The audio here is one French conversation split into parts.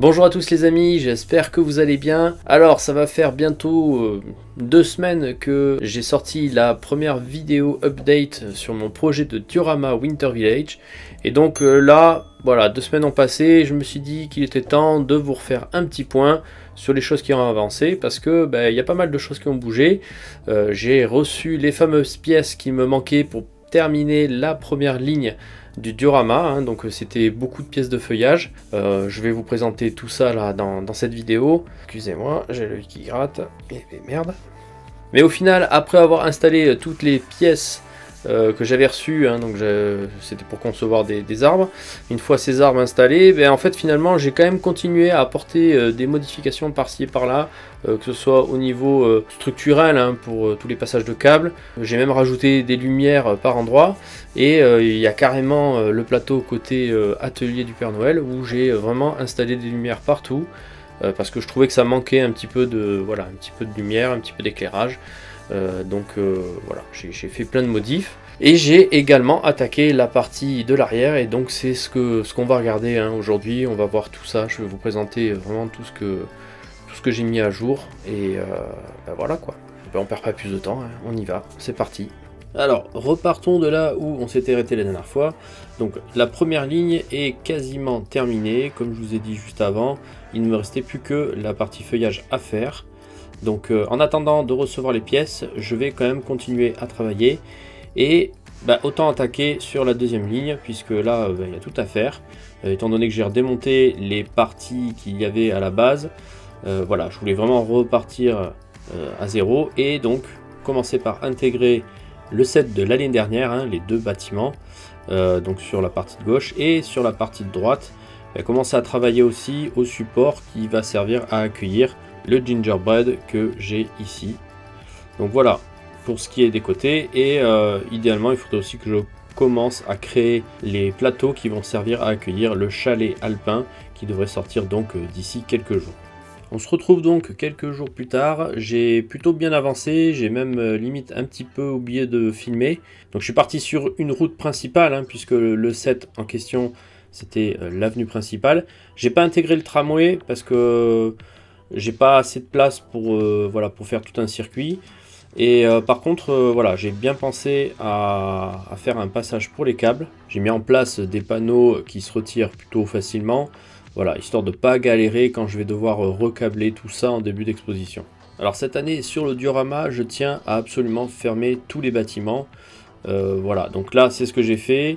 Bonjour à tous les amis, j'espère que vous allez bien. Alors ça va faire bientôt 2 semaines que j'ai sorti la première vidéo update sur mon projet de diorama Winter Village. Et donc là, voilà, 2 semaines ont passé, je me suis dit qu'il était temps de vous refaire un petit point sur les choses qui ont avancé, parce que il y a pas mal de choses qui ont bougé. J'ai reçu les fameuses pièces qui me manquaient pour terminer la première ligne du diorama, donc c'était beaucoup de pièces de feuillage. Je vais vous présenter tout ça là dans cette vidéo. Excusez-moi, j'ai l'œil qui gratte, et merde. Mais au final, après avoir installé toutes les pièces que j'avais reçues, donc c'était pour concevoir des arbres, une fois ces arbres installés, en fait finalement j'ai quand même continué à apporter des modifications par-ci et par-là, que ce soit au niveau structurel pour tous les passages de câbles. J'ai même rajouté des lumières par endroit, et il y a carrément le plateau côté atelier du Père Noël où j'ai vraiment installé des lumières partout, parce que je trouvais que ça manquait un petit peu de lumière, un petit peu d'éclairage. Voilà, j'ai fait plein de modifs, et j'ai également attaqué la partie de l'arrière, et donc c'est ce qu'on va regarder aujourd'hui. On va voir tout ça, je vais vous présenter vraiment tout ce que j'ai mis à jour, et voilà quoi. On perd pas plus de temps, on y va, c'est parti. Alors repartons de là où on s'était arrêté la dernière fois. Donc la première ligne est quasiment terminée, comme je vous ai dit juste avant. Il ne me restait plus que la partie feuillage à faire. Donc en attendant de recevoir les pièces, je vais quand même continuer à travailler, et autant attaquer sur la deuxième ligne, puisque là il y a tout à faire, étant donné que j'ai redémonté les parties qu'il y avait à la base. Voilà, je voulais vraiment repartir à zéro, et donc commencer par intégrer le set de l'année dernière, les deux bâtiments, donc sur la partie de gauche et sur la partie de droite. Commencer à travailler aussi au support qui va servir à accueillir le gingerbread que j'ai ici. Donc voilà pour ce qui est des côtés, et idéalement il faudrait aussi que je commence à créer les plateaux qui vont servir à accueillir le chalet alpin qui devrait sortir donc d'ici quelques jours. On se retrouve donc quelques jours plus tard. J'ai plutôt bien avancé, j'ai même limite un petit peu oublié de filmer. Donc je suis parti sur une route principale, puisque le set en question c'était l'avenue principale. J'ai pas intégré le tramway parce que j'ai pas assez de place pour faire tout un circuit. Et par contre voilà, j'ai bien pensé à faire un passage pour les câbles. J'ai mis en place des panneaux qui se retirent plutôt facilement. Voilà, histoire de ne pas galérer quand je vais devoir recabler tout ça en début d'exposition. Alors cette année sur le diorama, je tiens à absolument fermer tous les bâtiments. Voilà, donc là c'est ce que j'ai fait.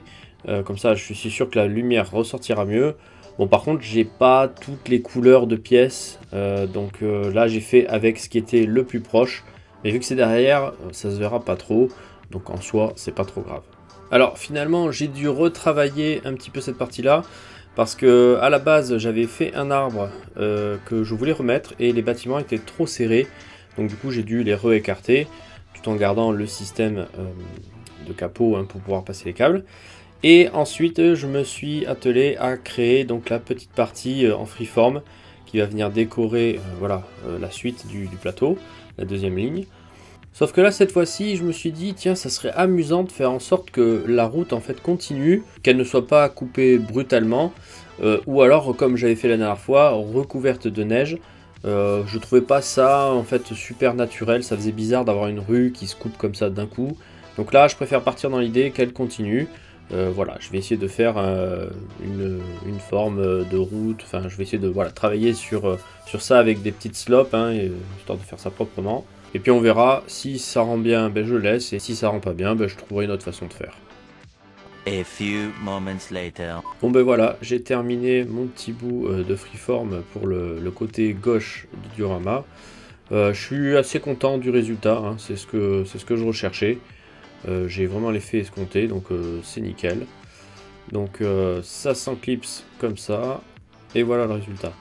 Comme ça je suis sûr que la lumière ressortira mieux. Bon, par contre j'ai pas toutes les couleurs de pièces, là j'ai fait avec ce qui était le plus proche. Mais vu que c'est derrière, ça se verra pas trop, donc en soi c'est pas trop grave. Alors finalement j'ai dû retravailler un petit peu cette partie là, parce que à la base j'avais fait un arbre que je voulais remettre, et les bâtiments étaient trop serrés, donc du coup j'ai dû les réécarter tout en gardant le système de capot pour pouvoir passer les câbles. Et ensuite je me suis attelé à créer donc la petite partie en freeform qui va venir décorer la suite du plateau, la deuxième ligne. Sauf que là cette fois-ci je me suis dit tiens, ça serait amusant de faire en sorte que la route en fait continue, qu'elle ne soit pas coupée brutalement, ou alors comme j'avais fait la dernière fois, recouverte de neige. Je trouvais pas ça en fait super naturel, ça faisait bizarre d'avoir une rue qui se coupe comme ça d'un coup. Donc là je préfère partir dans l'idée qu'elle continue. Voilà, je vais essayer de faire une forme de route, enfin je vais essayer de travailler sur ça avec des petites slopes, histoire de faire ça proprement. Et puis on verra, si ça rend bien, je laisse, et si ça rend pas bien, je trouverai une autre façon de faire. A few moments later. Bon voilà, j'ai terminé mon petit bout de freeform pour le côté gauche du diorama. Je suis assez content du résultat, c'est ce que je recherchais. J'ai vraiment l'effet escompté, donc c'est nickel. Donc ça s'enclipse comme ça, et voilà le résultat.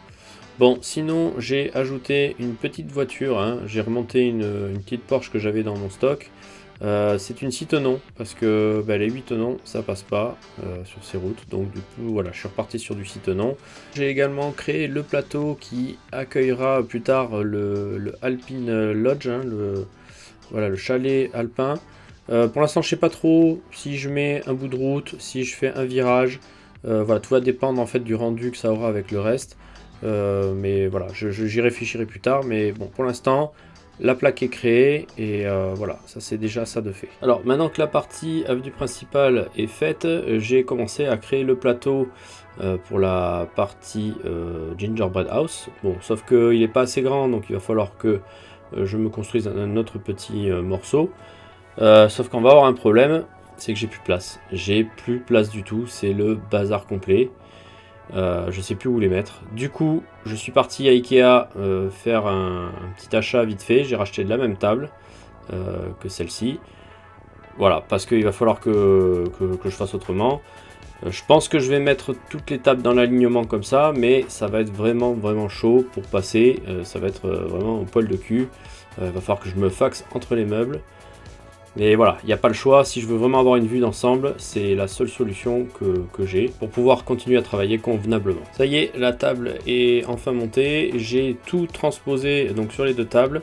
Bon, sinon j'ai ajouté une petite voiture, j'ai remonté une petite Porsche que j'avais dans mon stock. C'est une 6 tenons, parce que les 8 tenons ça passe pas sur ces routes, donc du coup voilà, je suis reparti sur du 6 tenons. J'ai également créé le plateau qui accueillera plus tard le Alpine Lodge, le chalet alpin. Pour l'instant je sais pas trop si je mets un bout de route, si je fais un virage, tout va dépendre en fait du rendu que ça aura avec le reste. mais voilà, j'y réfléchirai plus tard. Mais bon, pour l'instant, la plaque est créée et voilà, ça c'est déjà ça de fait. Alors maintenant que la partie avenue principale est faite, j'ai commencé à créer le plateau pour la partie Gingerbread House. Bon, sauf qu'il n'est pas assez grand, donc il va falloir que je me construise un autre petit morceau. Sauf qu'on va avoir un problème, c'est que j'ai plus de place. J'ai plus de place du tout, c'est le bazar complet. Je sais plus où les mettre. Du coup, je suis parti à Ikea faire un petit achat vite fait. J'ai racheté de la même table que celle-ci. Voilà, parce qu'il va falloir que je fasse autrement. Je pense que je vais mettre toutes les tables dans l'alignement comme ça, mais ça va être vraiment chaud pour passer. Ça va être vraiment au poil de cul. Il va falloir que je me faxe entre les meubles. Mais voilà, il n'y a pas le choix, si je veux vraiment avoir une vue d'ensemble, c'est la seule solution que j'ai pour pouvoir continuer à travailler convenablement. Ça y est, la table est enfin montée, j'ai tout transposé donc sur les deux tables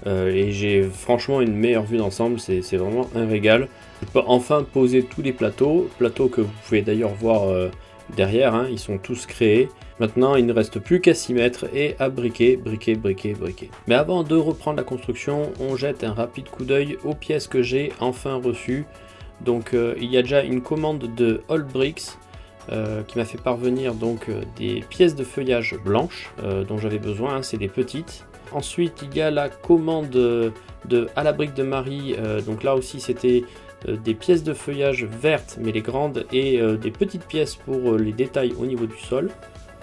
et j'ai franchement une meilleure vue d'ensemble, c'est vraiment un régal. Je peux enfin poser tous les plateaux que vous pouvez d'ailleurs voir derrière, hein, ils sont tous créés. Maintenant, il ne reste plus qu'à s'y mettre et à briquer. Mais avant de reprendre la construction, on jette un rapide coup d'œil aux pièces que j'ai enfin reçues. Donc, il y a déjà une commande de All Bricks qui m'a fait parvenir donc des pièces de feuillage blanches dont j'avais besoin, hein, c'est des petites. Ensuite, il y a la commande de À la brique de Marie. Donc là aussi, c'était des pièces de feuillage vertes, mais les grandes, et des petites pièces pour les détails au niveau du sol.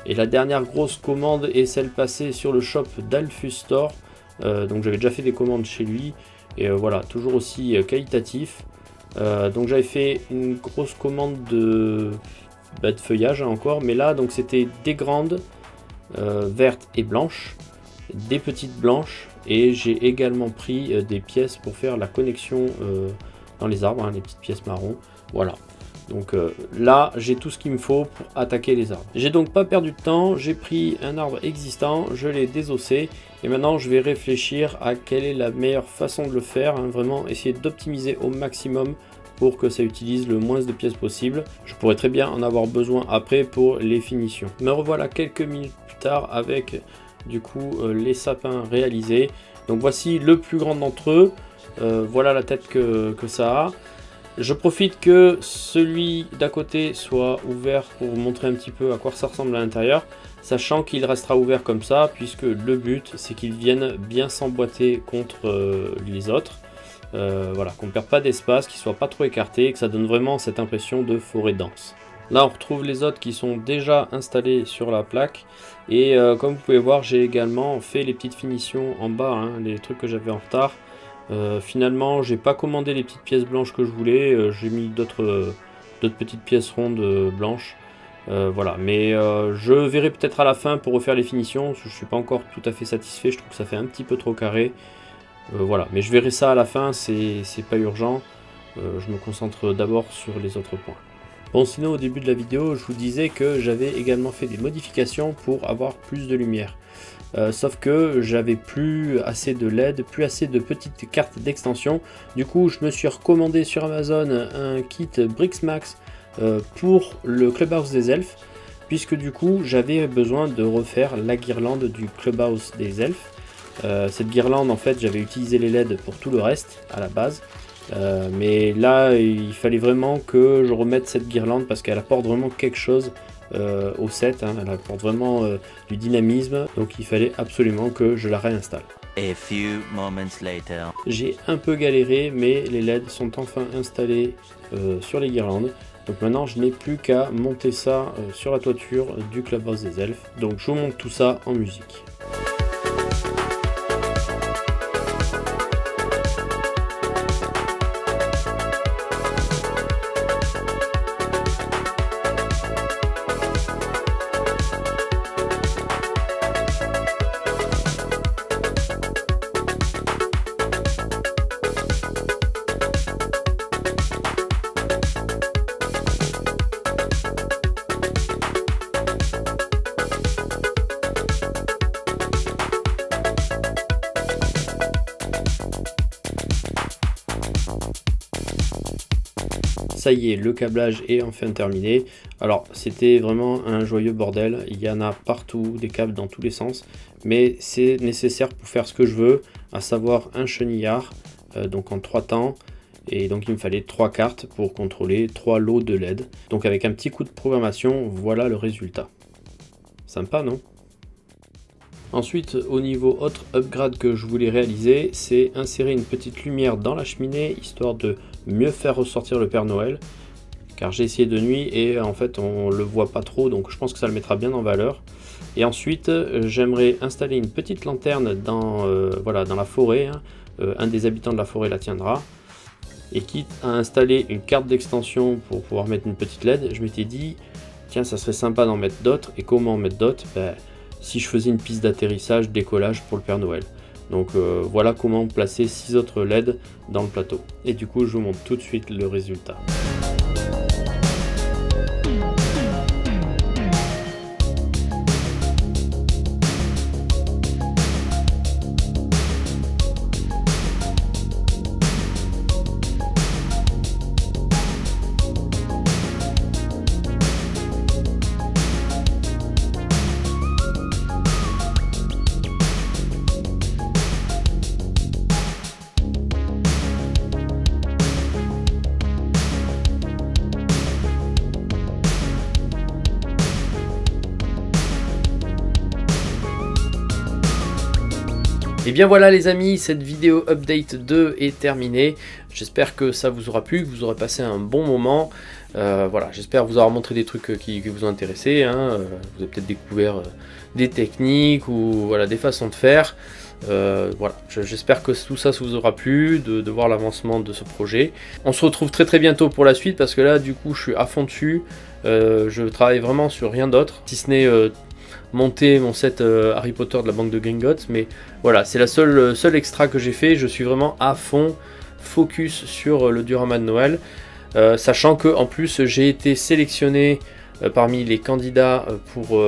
Et la dernière grosse commande est celle passée sur le shop d'Alphus Store. Donc j'avais déjà fait des commandes chez lui. Et voilà, toujours aussi qualitatif. Donc j'avais fait une grosse commande de feuillage hein, encore. Mais là, donc c'était des grandes vertes et blanches. Des petites blanches. Et j'ai également pris des pièces pour faire la connexion dans les arbres. Hein, les petites pièces marron. Voilà. Donc là, j'ai tout ce qu'il me faut pour attaquer les arbres. J'ai donc pas perdu de temps, j'ai pris un arbre existant, je l'ai désossé, et maintenant je vais réfléchir à quelle est la meilleure façon de le faire, hein, vraiment essayer d'optimiser au maximum pour que ça utilise le moins de pièces possible. Je pourrais très bien en avoir besoin après pour les finitions. Me revoilà quelques minutes plus tard avec du coup les sapins réalisés. Donc voici le plus grand d'entre eux, voilà la tête que ça a. Je profite que celui d'à côté soit ouvert pour vous montrer un petit peu à quoi ça ressemble à l'intérieur, sachant qu'il restera ouvert comme ça, puisque le but c'est qu'il vienne bien s'emboîter contre les autres. Voilà, qu'on ne perde pas d'espace, qu'il ne soit pas trop écarté, et que ça donne vraiment cette impression de forêt dense. Là on retrouve les autres qui sont déjà installés sur la plaque, et comme vous pouvez voir, j'ai également fait les petites finitions en bas, hein, les trucs que j'avais en retard. Finalement, j'ai pas commandé les petites pièces blanches que je voulais, j'ai mis d'autres petites pièces rondes blanches. Voilà, mais je verrai peut-être à la fin pour refaire les finitions, parce que je suis pas encore tout à fait satisfait, je trouve que ça fait un petit peu trop carré. Voilà, mais je verrai ça à la fin, c'est pas urgent, je me concentre d'abord sur les autres points. Bon, sinon au début de la vidéo, je vous disais que j'avais également fait des modifications pour avoir plus de lumière. Sauf que j'avais plus assez de LED, plus assez de petites cartes d'extension. Du coup, je me suis recommandé sur Amazon un kit Brixmax pour le Clubhouse des Elfes, puisque du coup, j'avais besoin de refaire la guirlande du Clubhouse des Elfes. Cette guirlande, en fait, j'avais utilisé les LED pour tout le reste à la base. Mais là, il fallait vraiment que je remette cette guirlande parce qu'elle apporte vraiment quelque chose au set, hein, elle apporte vraiment du dynamisme, donc il fallait absolument que je la réinstalle. A few moments later. J'ai un peu galéré, mais les LED sont enfin installés sur les guirlandes. Donc maintenant je n'ai plus qu'à monter ça sur la toiture du Clubhouse des Elfes. Donc je vous montre tout ça en musique. Ça y est, le câblage est enfin terminé. Alors c'était vraiment un joyeux bordel, il y en a partout, des câbles dans tous les sens, mais c'est nécessaire pour faire ce que je veux, à savoir un chenillard, donc en 3 temps, et donc il me fallait 3 cartes pour contrôler 3 lots de LED. Donc avec un petit coup de programmation, voilà le résultat. Sympa, non? Ensuite, au niveau autre upgrade que je voulais réaliser, c'est insérer une petite lumière dans la cheminée, histoire de mieux faire ressortir le Père Noël. Car j'ai essayé de nuit et en fait on le voit pas trop, donc je pense que ça le mettra bien en valeur. Et ensuite, j'aimerais installer une petite lanterne dans, voilà, dans la forêt, hein. Un des habitants de la forêt la tiendra. Et quitte à installer une carte d'extension pour pouvoir mettre une petite LED, je m'étais dit, tiens, ça serait sympa d'en mettre d'autres. Et comment en mettre d'autres? Si je faisais une piste d'atterrissage, décollage pour le Père Noël. Donc voilà comment placer 6 autres LED dans le plateau. Et du coup, je vous montre tout de suite le résultat. Et bien voilà les amis, cette vidéo update 2 est terminée. J'espère que ça vous aura plu, que vous aurez passé un bon moment. Voilà, j'espère vous avoir montré des trucs qui vous ont intéressé, hein. Vous avez peut-être découvert des techniques ou voilà, des façons de faire. Voilà, j'espère que tout ça vous aura plu, de voir l'avancement de ce projet. On se retrouve très bientôt pour la suite, parce que là du coup je suis à fond dessus. Je travaille vraiment sur rien d'autre, si ce n'est monter mon set Harry Potter de la banque de Gringotts, mais voilà, c'est la seule extra que j'ai fait. Je suis vraiment à fond focus sur le diorama de Noël, sachant que en plus j'ai été sélectionné parmi les candidats pour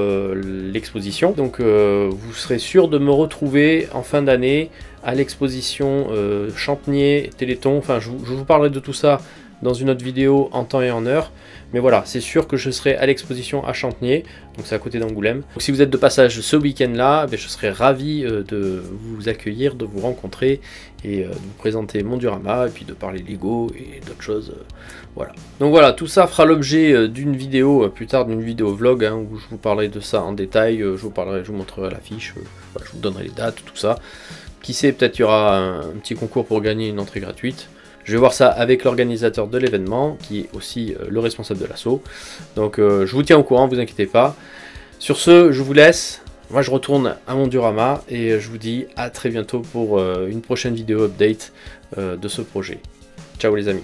l'exposition, donc vous serez sûr de me retrouver en fin d'année à l'exposition Champniers Téléthon. Enfin, je vous parlerai de tout ça dans une autre vidéo en temps et en heure. Mais voilà, c'est sûr que je serai à l'exposition à Champniers, donc c'est à côté d'Angoulême. Donc si vous êtes de passage ce week-end-là, je serai ravi de vous accueillir, de vous rencontrer et de vous présenter mon diorama, et puis de parler Lego et d'autres choses. Voilà. Donc voilà, tout ça fera l'objet d'une vidéo, plus tard d'une vidéo vlog, hein, où je vous parlerai de ça en détail, je vous montrerai l'affiche, voilà, je vous donnerai les dates, tout ça. Qui sait, peut-être il y aura un petit concours pour gagner une entrée gratuite. Je vais voir ça avec l'organisateur de l'événement, qui est aussi le responsable de l'asso. Donc je vous tiens au courant, vous inquiétez pas. Sur ce, je vous laisse. Moi je retourne à mon diorama et je vous dis à très bientôt pour une prochaine vidéo update de ce projet. Ciao les amis.